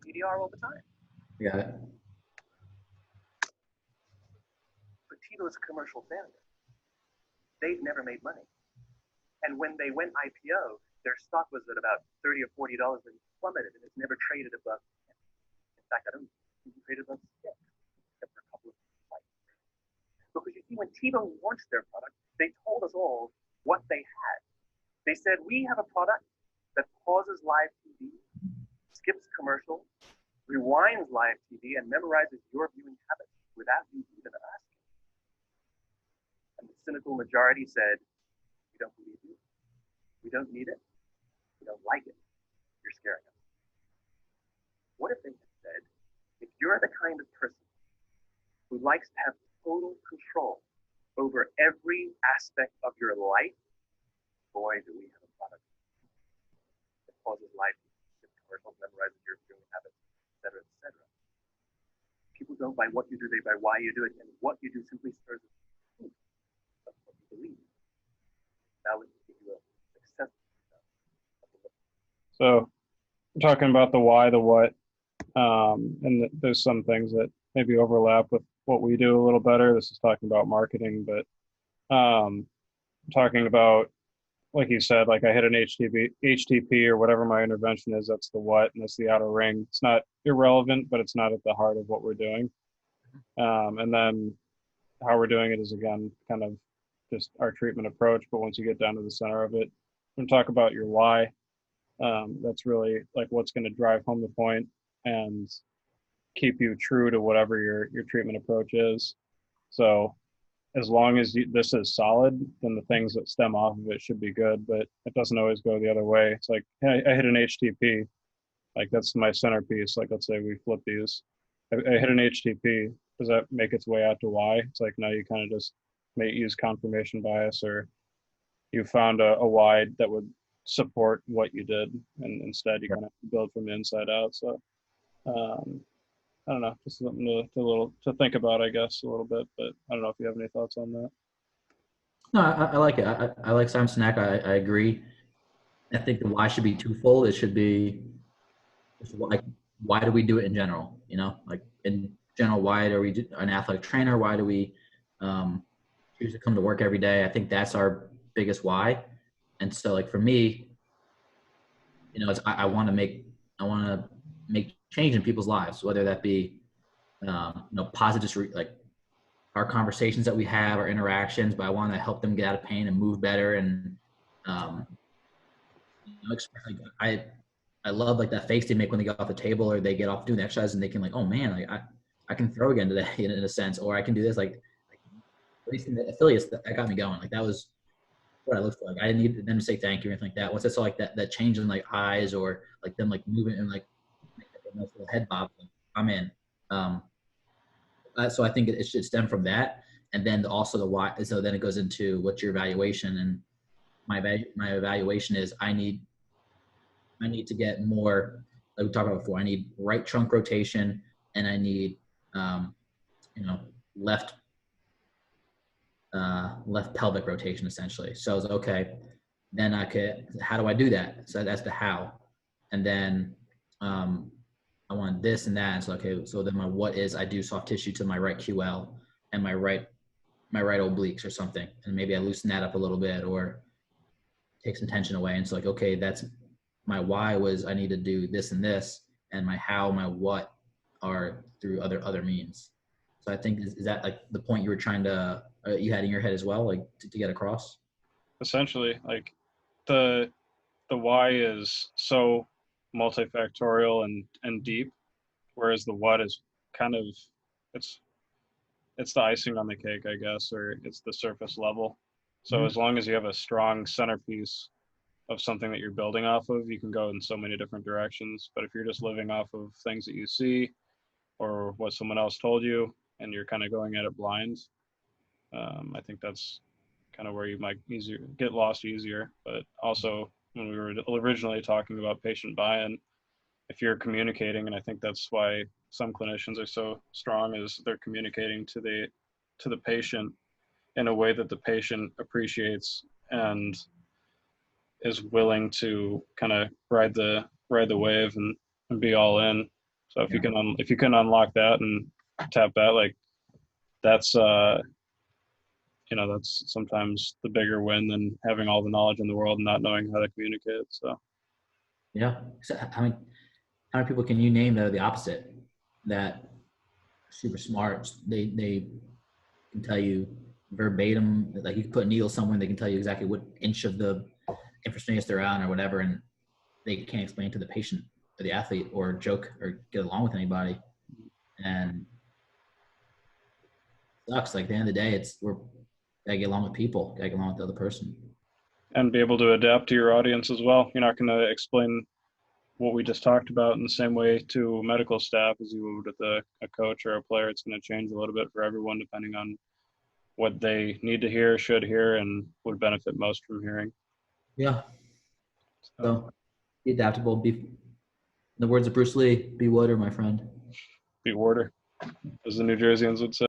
PDR all the time. Got it. But Tito's a commercial failure. They've never made money. And when they went IPO, their stock was at about $30 or $40 and plummeted, and it's never traded above 10. In fact, I don't think it traded above 6, except for a couple of sites. Because you see, when Tito launched their product, they told us all what they had. They said, we have a product that pauses live TV, skips commercials, rewinds live TV, and memorizes your viewing habits without you even asking. And the cynical majority said, we don't believe you. We don't need it. We don't like it. You're scaring us. What if they had said, if you're the kind of person who likes to have total control over every aspect of your life, boy, do we have a product that causes life, commercials, memorizes your viewing habits, et cetera, et cetera. People don't buy what you do, they buy why you do it, and what you do simply serves as proof of what you believe. That would give you a success. So we're talking about the why, the what, and there's some things that maybe overlap with what we do a little better. This is talking about marketing, but talking about, like you said, like I hit an HTP or whatever my intervention is, that's the what, and that's the outer ring. It's not irrelevant, but it's not at the heart of what we're doing. And then how we're doing it is, again, kind of just our treatment approach. But once you get down to the center of it, we're going to talk about your why. That's really like what's going to drive home the point and keep you true to whatever your treatment approach is. So as long as this is solid, then the things that stem off of it should be good, but it doesn't always go the other way. It's like, hey, I hit an HTP, like that's my centerpiece. Like, let's say we flip these. I hit an HTP. Does that make its way out to why? It's like, now you kind of just may use confirmation bias, or you found a why that would support what you did, and instead you kind of build from the inside out. So I don't know, just something to think about, I guess, a little bit, but I don't know if you have any thoughts on that. No, I like it. I like Simon Sinek. I agree. I think the why should be twofold. It should be like, why do we do it in general? You know, like in general, why do we an athletic trainer? Why do we choose to come to work every day? I think that's our biggest why. And so, like for me, you know, it's I want to make change in people's lives, whether that be you know, positive, like our conversations that we have, our interactions, but I want to help them get out of pain and move better. And you know, like I love like that face they make when they get off the table or they get off doing the exercise and they can like, oh man, like I can throw again today in a sense, or I can do this, like at least in the affiliates that got me going. Like that was what I looked for. Like I didn't need them to say thank you or anything like that. Once I saw like that change in like eyes or like them like moving and like a nice little head bob, like, I'm in. So I think it should stem from that, and then also the why. So then it goes into what's your evaluation, and my evaluation is I need to get more, like we talked about before. I need right trunk rotation, and I need you know, left pelvic rotation essentially. So I was okay. Then how do I do that? So that's the how, and then I want this and that. And so, okay, so then my what is I do soft tissue to my right QL and my right obliques or something. And maybe I loosen that up a little bit or take some tension away. And so like, okay, that's my why was I need to do this and this, and my how, my what are through other means. So I think, is that like the point you were trying to, you had in your head as well, like to get across? Essentially, like the why is so multifactorial and deep, whereas the what is kind of, it's the icing on the cake, I guess, or it's the surface level. So as long as you have a strong centerpiece of something that you're building off of, you can go in so many different directions. But if you're just living off of things that you see or what someone else told you and you're kind of going at it blind, I think that's kind of where you might get lost easier. But also, when we were originally talking about patient buy-in, if you're communicating, and I think that's why some clinicians are so strong, is they're communicating to the patient in a way that the patient appreciates and is willing to kind of ride the wave and be all in. So if you can unlock that and tap that, like that's that's sometimes the bigger win than having all the knowledge in the world and not knowing how to communicate. So Yeah. So how many people can you name that are the opposite? That super smart. They can tell you verbatim, like you can put a needle somewhere and they can tell you exactly what inch of the infrastructure they're on or whatever, and they can't explain to the patient or the athlete or joke or get along with anybody. And it sucks. Like at the end of the day, we're gotta get along with people, gotta get along with the other person. and be able to adapt to your audience as well. You're not going to explain what we just talked about in the same way to medical staff as you would with a coach or a player. It's going to change a little bit for everyone depending on what they need to hear, should hear, and would benefit most from hearing. Yeah. So, So be adaptable. Be, in the words of Bruce Lee, be water, my friend. be Warder, as the New Jerseyans would say.